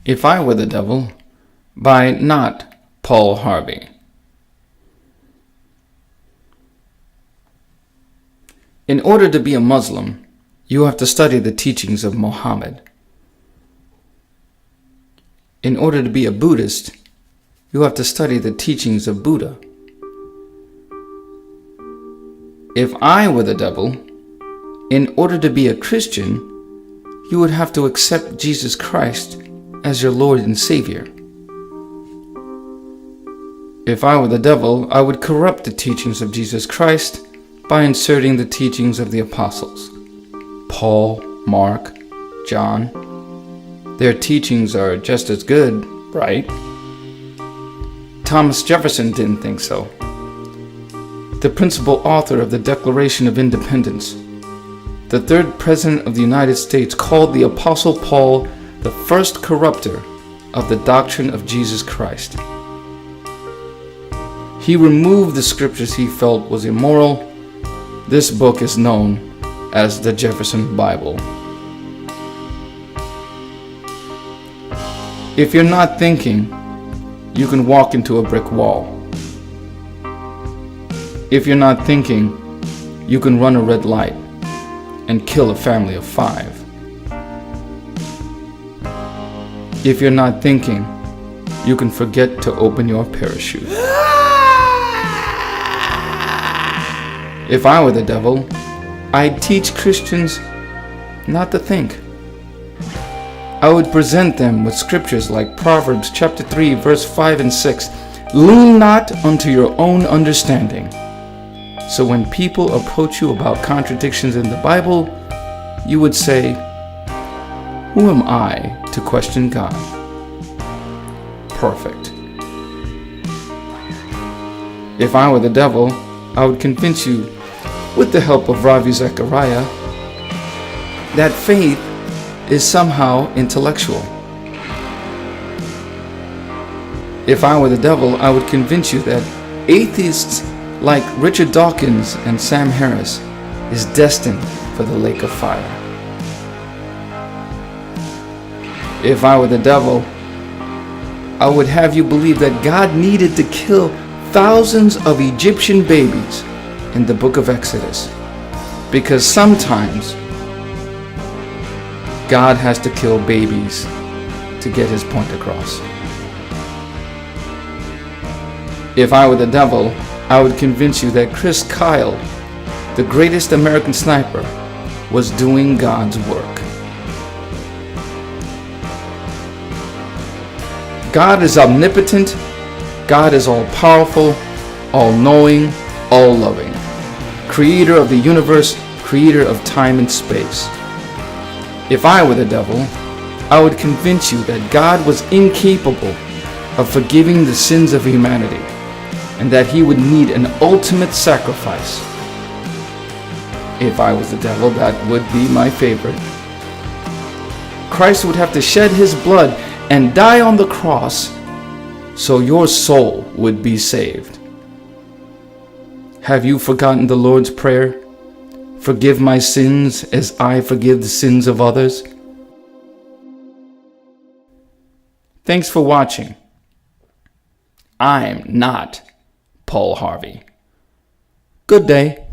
If I Were the Devil by not Paul Harvey. In order to be a Muslim, you have to study the teachings of Muhammad. In order to be a Buddhist, you have to study the teachings of Buddha. If I were the devil, in order to be a Christian, you would have to accept Jesus Christ as your Lord and Savior. If I were the devil, I would corrupt the teachings of Jesus Christ by inserting the teachings of the apostles, Paul, Mark, John. Their teachings are just as good, right? Thomas Jefferson didn't think so. The principal author of the Declaration of Independence, the third president of the United States, called the Apostle Paul the first corrupter of the doctrine of Jesus Christ. He removed the scriptures he felt was immoral. This book is known as the Jefferson Bible. If you're not thinking, you can walk into a brick wall. If you're not thinking, you can run a red light and kill a family of 5. If you're not thinking, you can forget to open your parachute. If I were the devil, I'd teach Christians not to think. I would present them with scriptures like Proverbs chapter 3, verse 5 and 6. Lean not unto your own understanding. So when people approach you about contradictions in the Bible, you would say, who am I to question God? Perfect. If I were the devil, I would convince you, with the help of Ravi Zachariah, that faith is somehow intellectual. If I were the devil, I would convince you that atheists like Richard Dawkins and Sam Harris is destined for the lake of fire. If I were the devil, I would have you believe that God needed to kill thousands of Egyptian babies in the book of Exodus, because sometimes God has to kill babies to get his point across. If I were the devil, I would convince you that Chris Kyle, the greatest American sniper, was doing God's work. God is omnipotent. God is all-powerful, all-knowing, all-loving. Creator of the universe, creator of time and space. If I were the devil, I would convince you that God was incapable of forgiving the sins of humanity, and that he would need an ultimate sacrifice. If I was the devil, that would be my favorite. Christ would have to shed his blood and die on the cross so your soul would be saved. Have you forgotten the Lord's Prayer? Forgive my sins as I forgive the sins of others. Thanks for watching. I'm not Paul Harvey. Good day.